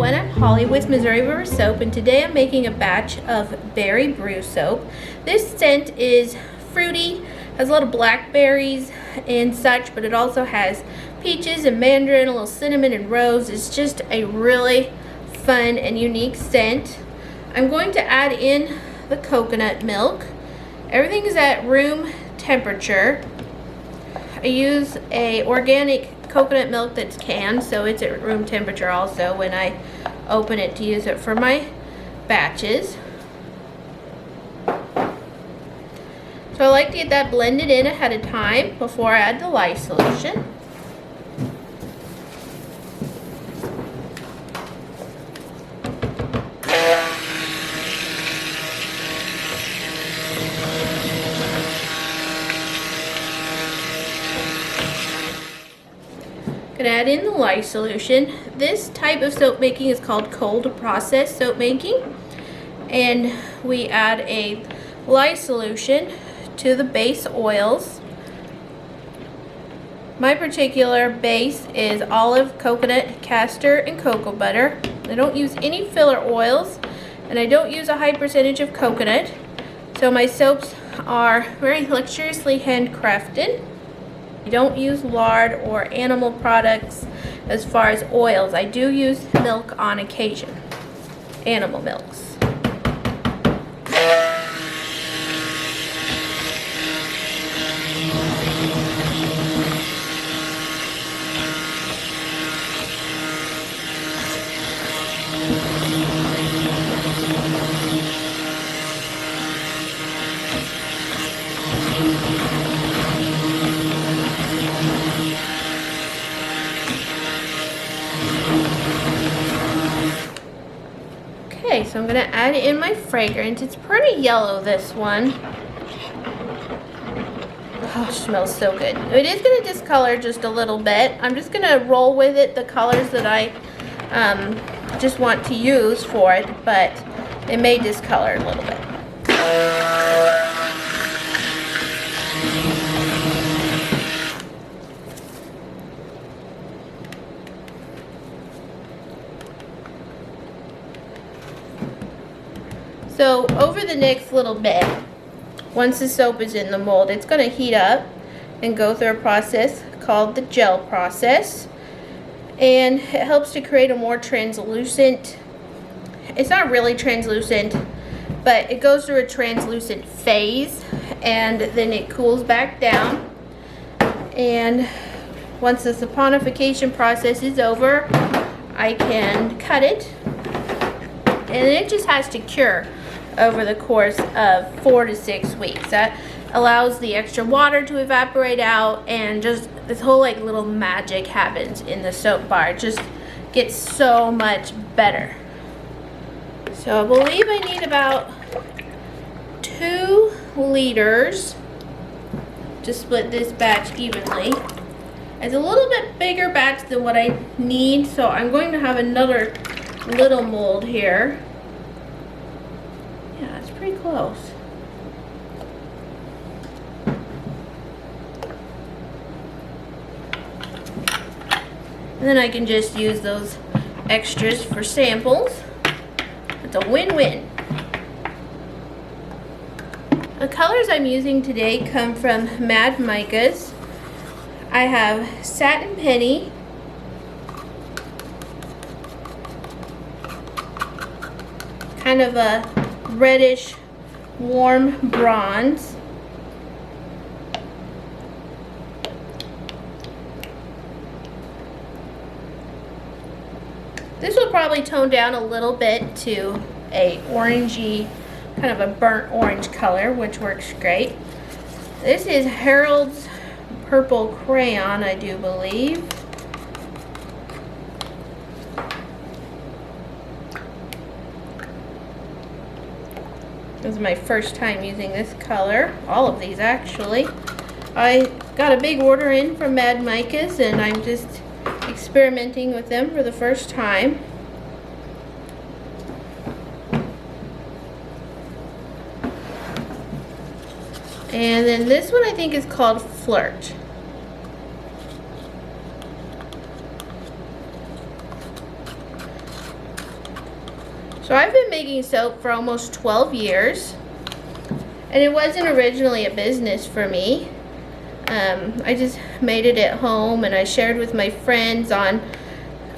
everyone, I'm Holly with Missouri River Soap, and today I'm making a batch of Berry Brew soap. This scent is fruity, has a lot of blackberries and such, but it also has peaches and mandarin, a little cinnamon and rose. It's just a really fun and unique scent. I'm going to add in the coconut milk. Everything is at room temperature. I use a organic coconut milk that's canned, so it's at room temperature also when I open it to use it for my batches. So I like to get that blended in ahead of time before I add the lye solution. Gonna add in the lye solution. This type of soap making is called cold process soap making, and we add a lye solution to the base oils. My particular base is olive, coconut, castor, and cocoa butter. I don't use any filler oils, and I don't use a high percentage of coconut, so my soaps are very luxuriously handcrafted. I don't use lard or animal products as far as oils. I do use milk on occasion, animal milks. Okay, so I'm going to add in my fragrance. It's pretty yellow, this one. Oh, it smells so good. It is going to discolor just a little bit. I'm just going to roll with it, the colors that I just want to use for it, but it may discolor a little bit. So over the next little bit, once the soap is in the mold, it's going to heat up and go through a process called the gel process. And it helps to create a more translucent, it's not really translucent, but it goes through a translucent phase, and then it cools back down. And once the saponification process is over, I can cut it, and it just has to cure over the course of 4 to 6 weeks. That allows the extra water to evaporate out, and just this whole like little magic happens in the soap bar. It just gets so much better. So I believe I need about 2 liters to split this batch evenly. It's a little bit bigger batch than what I need, so I'm going to have another little mold here. Yeah, it's pretty close. And then I can just use those extras for samples. It's a win-win. The colors I'm using today come from Mad Micas. I have Satin Penny, kind of a reddish warm bronze, this will probably tone down a little bit to a orangey, kind of a burnt orange color, which works great. This is Harold's Purple Crayon, I do believe. This is my first time using this color. All of these, actually. I got a big order in from Mad Micas, and I'm just experimenting with them for the first time. And then this one I think is called Flirt. So I've been making soap for almost 12 years. And it wasn't originally a business for me. I just made it at home, and I shared with my friends on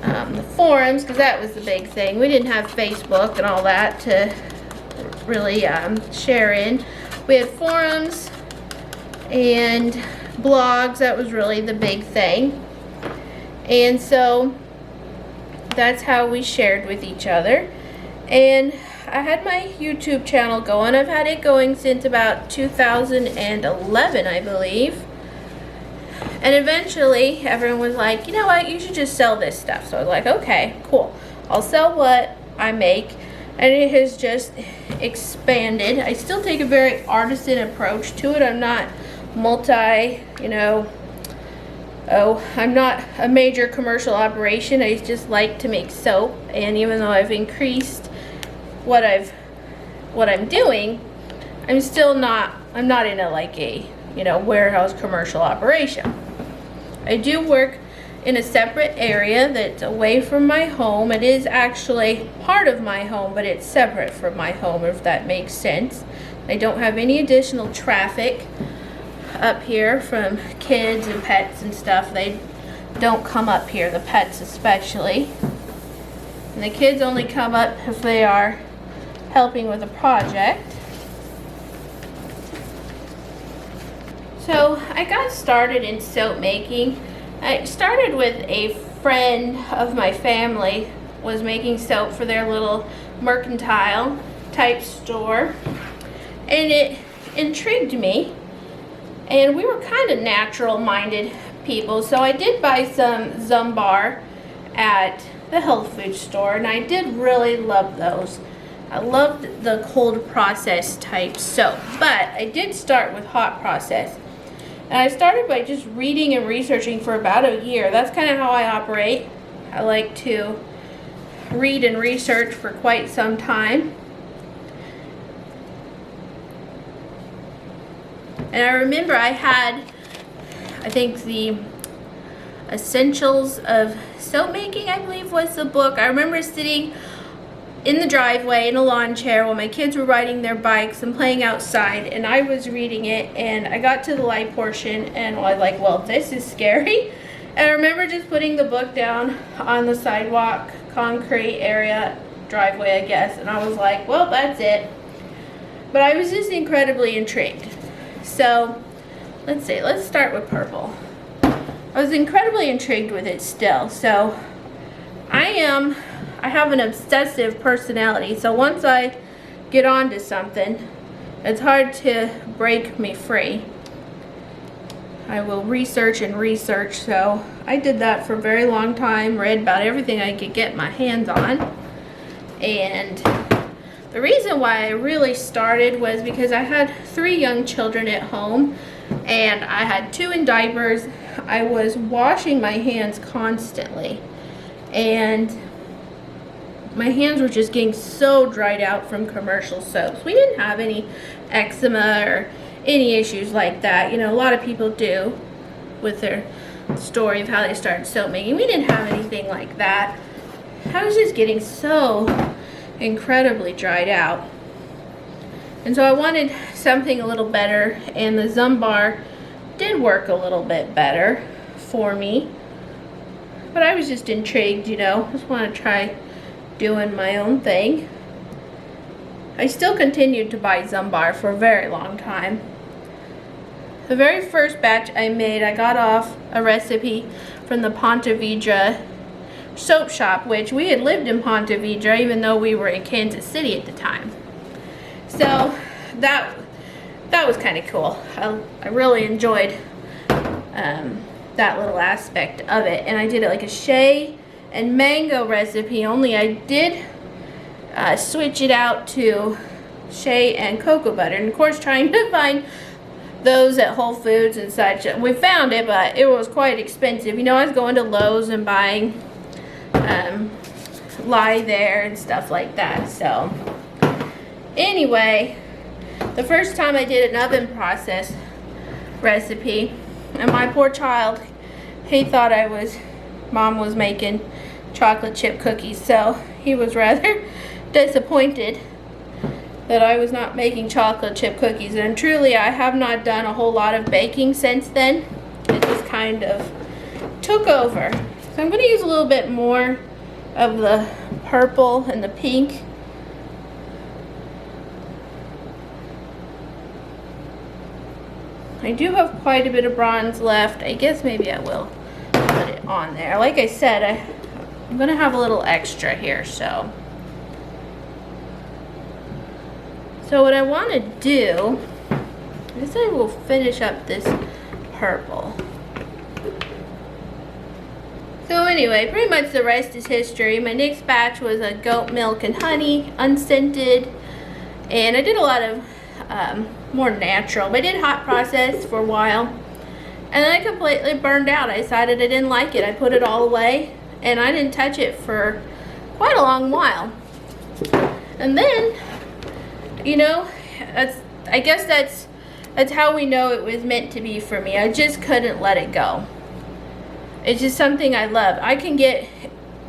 the forums, because that was the big thing. We didn't have Facebook and all that to really share in. We had forums and blogs. That was really the big thing. And so that's how we shared with each other. And I had my YouTube channel going. I've had it going since about 2011, I believe. And eventually, everyone was like, you know what, you should just sell this stuff. So I was like, okay, cool. I'll sell what I make. And it has just expanded. I still take a very artisan approach to it. I'm not I'm not a major commercial operation. I just like to make soap. And even though I've increased what I'm doing, I'm not in a warehouse commercial operation. I do work in a separate area that's away from my home. It is actually part of my home, but it's separate from my home, if that makes sense. I don't have any additional traffic up here from kids and pets and stuff. They don't come up here, the pets especially. And the kids only come up if they are helping with a project. So I got started in soap making. I started with a friend of my family was making soap for their little mercantile type store, and it intrigued me. And we were kind of natural minded people, so I did buy some Zumbar at the health food store, and I did really love those. I loved the cold process type soap, but I did start with hot process. And I started by just reading and researching for about a year. That's kind of how I operate. I like to read and research for quite some time. And I remember I think the Essentials of Soap Making, I believe, was the book. I remember sitting in the driveway in a lawn chair while my kids were riding their bikes and playing outside, and I was reading it, and I got to the light portion and I was like, well, this is scary. And I remember just putting the book down on the sidewalk, concrete area, driveway, I guess, and I was like, well, that's it. But I was just incredibly intrigued. So let's start with purple. I was incredibly intrigued with it still. So I have an obsessive personality, so once I get onto something, it's hard to break me free. I will research and research, so I did that for a very long time, read about everything I could get my hands on. And the reason why I really started was because I had 3 young children at home, and I had 2 in diapers. I was washing my hands constantly, and my hands were just getting so dried out from commercial soaps. We didn't have any eczema or any issues like that. You know, a lot of people do with their story of how they started soap making. We didn't have anything like that. I was just getting so incredibly dried out. And so I wanted something a little better, and the Zumbar did work a little bit better for me. But I was just intrigued, just want to try doing my own thing. I still continued to buy Zumbar for a very long time. The very first batch I made, I got off a recipe from the Ponte Vedra soap shop, which we had lived in Ponte Vedra even though we were in Kansas City at the time. So that was kind of cool. I really enjoyed that little aspect of it, and I did it like a shea and mango recipe, only I did switch it out to shea and cocoa butter. And of course, trying to find those at Whole Foods and such, we found it, but it was quite expensive. I was going to Lowe's and buying lye there and stuff like that. So anyway, the first time I did an oven process recipe, and my poor child, he thought Mom was making chocolate chip cookies, so he was rather disappointed that I was not making chocolate chip cookies, and truly I have not done a whole lot of baking since then. It just kind of took over. So I'm going to use a little bit more of the purple and the pink. I do have quite a bit of bronze left. I guess maybe I will put it on there. Like I said, I'm going to have a little extra here, so what I want to do is I will finish up this purple. So anyway, pretty much the rest is history. My next batch was a goat milk and honey, unscented, and I did a lot of more natural. But I did hot process for a while, and then I completely burned out. I decided I didn't like it. I put it all away, and I didn't touch it for quite a long while. And then, you know, I guess that's how we know it was meant to be for me. I just couldn't let it go. It's just something I love. I can get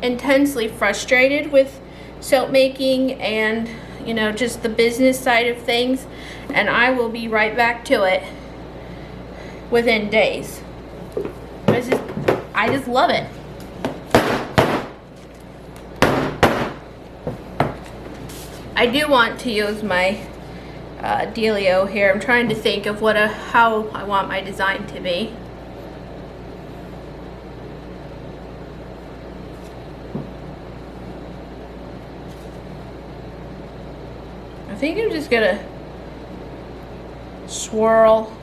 intensely frustrated with soap making and, you know, just the business side of things, and I will be right back to it within days. I just love it. I do want to use my dealio here. I'm trying to think of how I want my design to be. I think I'm just gonna swirl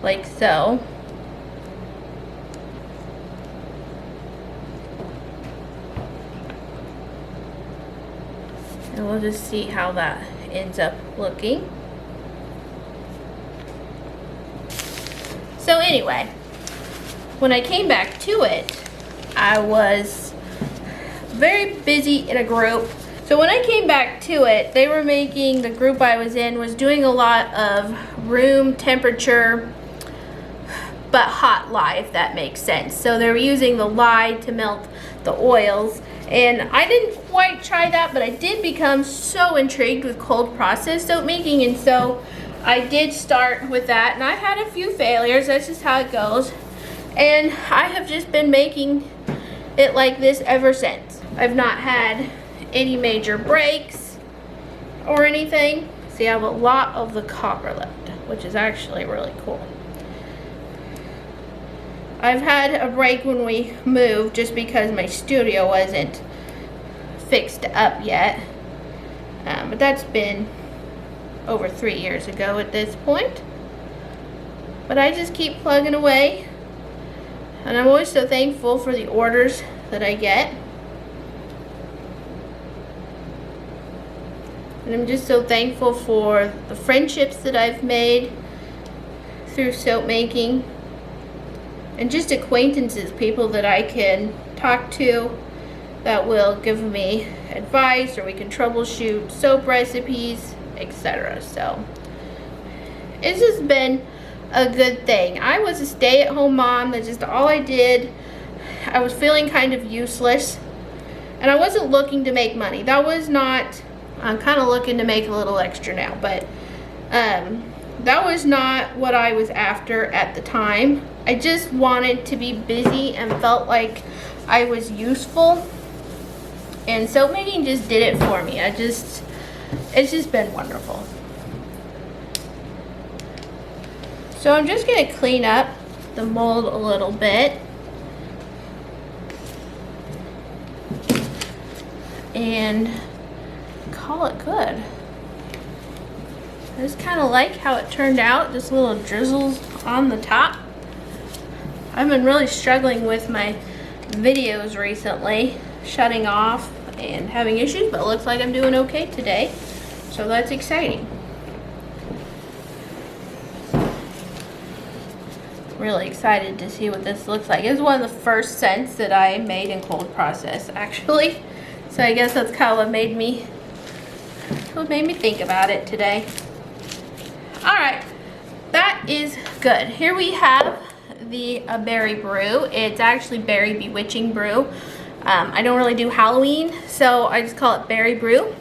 like so. And we'll just see how that ends up looking. So anyway, when I came back to it, I was very busy in a group. So when I came back to it, the group I was in was doing a lot of room temperature, but hot lye, if that makes sense. So they were using the lye to melt the oils. And I didn't quite try that, but I did become so intrigued with cold process soap making, and so I did start with that. And I've had a few failures, that's just how it goes. And I have just been making it like this ever since. I've not had any major breaks or anything. See, I have a lot of the copper left, which is actually really cool. I've had a break when we moved just because my studio wasn't fixed up yet. But that's been over 3 years ago at this point. But I just keep plugging away. And I'm always so thankful for the orders that I get. And I'm just so thankful for the friendships that I've made through soap making. And just acquaintances, people that I can talk to that will give me advice, or we can troubleshoot soap recipes, etc. So it's just been a good thing. I was a stay-at-home mom. That's just all I did. I was feeling kind of useless, and I wasn't looking to make money. That was not, I'm kind of looking to make a little extra now, but that was not what I was after at the time. I just wanted to be busy and felt like I was useful, and soap making just did it for me. It's just been wonderful. So I'm just going to clean up the mold a little bit. And call it good. I just kind of like how it turned out, just little drizzles on the top. I've been really struggling with my videos recently, shutting off and having issues, but it looks like I'm doing okay today, so that's exciting. Really excited to see what this looks like. It's one of the first scents that I made in cold process, actually, so I guess that's kind of what made me think about it today. All right, that is good. Here we have the berry brew. It's actually berry bewitching brew. I don't really do Halloween, so I just call it Berry Brew.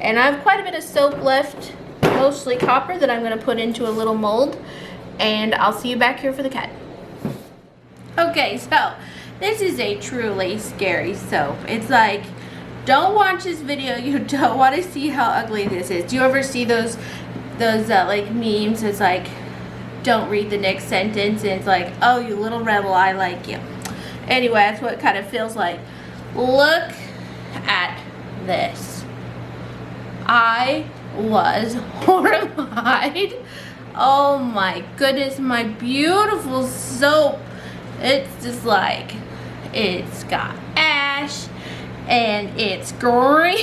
And I have quite a bit of soap left, mostly copper, that I'm going to put into a little mold. And I'll see you back here for the cut. Okay, so this is a truly scary soap. It's like, don't watch this video, you don't want to see how ugly this is. Do you ever see those like memes? It's like, don't read the next sentence, and it's like, oh, you little rebel, I like you. Anyway, that's what it kind of feels like. Look at this. I was horrified. Oh my goodness, my beautiful soap. It's just like, it's got ash and it's green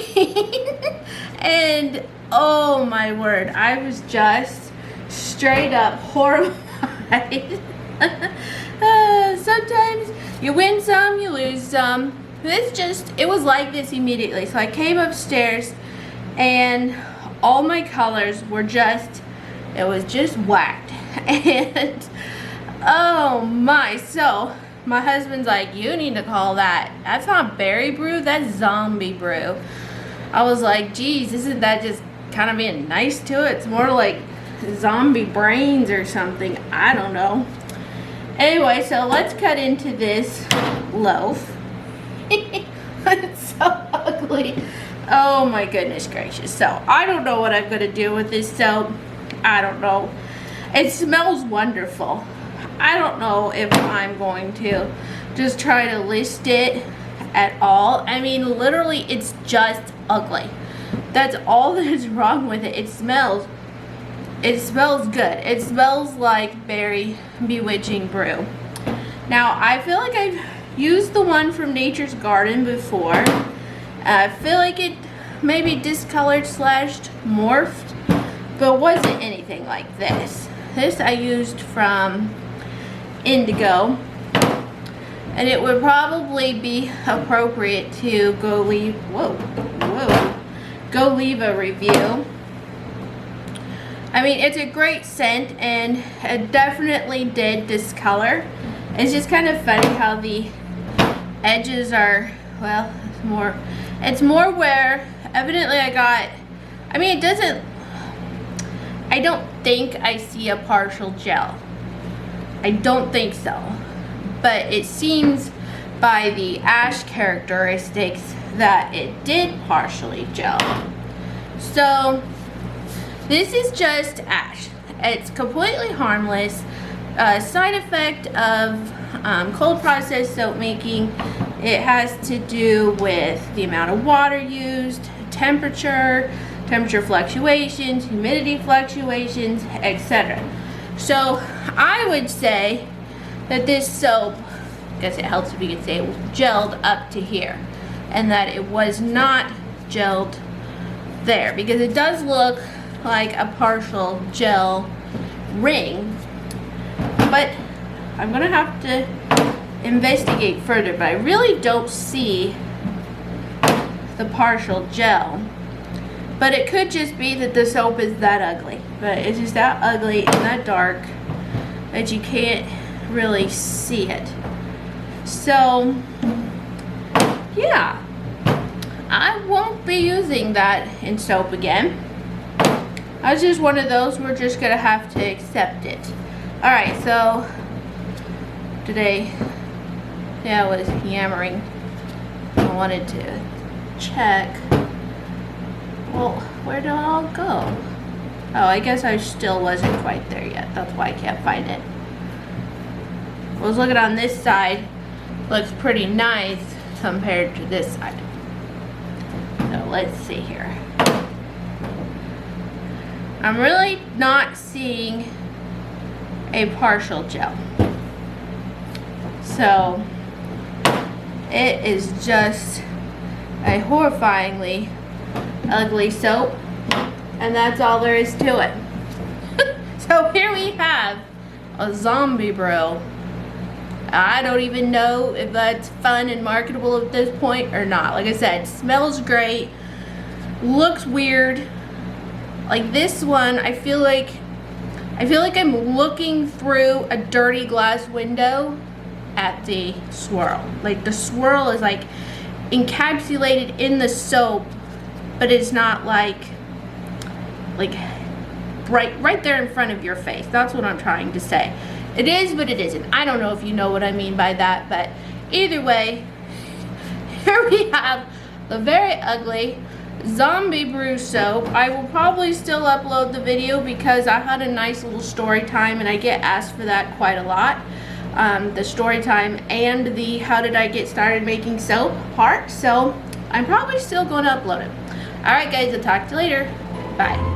and oh my word, I was just straight up horrified. Sometimes you win some, you lose some. It was like this immediately. So I came upstairs and all my colors were just, it was just whacked. And oh my, so my husband's like, you need to call that. That's not Berry Brew, that's Zombie Brew. I was like, geez, isn't that just kind of being nice to it? It's more like zombie brains or something. I don't know. Anyway, so let's cut into this loaf. It's so ugly. Oh my goodness gracious. So I don't know what I'm going to do with this soap. I don't know. It smells wonderful. I don't know if I'm going to just try to list it at all. I mean, literally, it's just ugly. That's all that is wrong with it. It smells good. It smells like Berry Bewitching Brew. Now, I feel like I've used the one from Nature's Garden before. I feel like it maybe discolored / morphed, but wasn't anything like this. This I used from Indigo, and it would probably be appropriate to go leave a review. I mean, it's a great scent, and it definitely did discolor. It's just kind of funny how the edges are, well, it's more where evidently I don't think I see a partial gel. I don't think so. But it seems by the ash characteristics that it did partially gel. So this is just ash. It's completely harmless. Side effect of cold process soap making, it has to do with the amount of water used, temperature fluctuations, humidity fluctuations, etc. So I would say that this soap, I guess it helps if you could say it was gelled up to here, and that it was not gelled there, because it does look like a partial gel ring. But I'm gonna have to investigate further, but I really don't see the partial gel. But it could just be that the soap is that ugly. But it's just that ugly and that dark that you can't really see it. So, yeah. I won't be using that in soap again. That's just one of those, we're just gonna have to accept it. Alright, so today, I was yammering. I wanted to check. Well, where did it all go? Oh, I guess I still wasn't quite there yet. That's why I can't find it. I was looking on this side. Looks pretty nice compared to this side. So let's see here. I'm really not seeing a partial gel. So it is just a horrifyingly ugly soap, and that's all there is to it. So here we have a Zombie Brew. I don't even know if that's fun and marketable at this point or not. Like I said, smells great, looks weird. Like this one, I feel like I'm looking through a dirty glass window at the swirl. Like the swirl is like encapsulated in the soap, but it's not like right there in front of your face. That's what I'm trying to say. It is, but it isn't. I don't know if you know what I mean by that, but either way, here we have the very ugly Zombie Brew soap. I will probably still upload the video because I had a nice little story time and I get asked for that quite a lot. The story time and the how did I get started making soap part. So I'm probably still going to upload it. Alright guys, I'll talk to you later. Bye.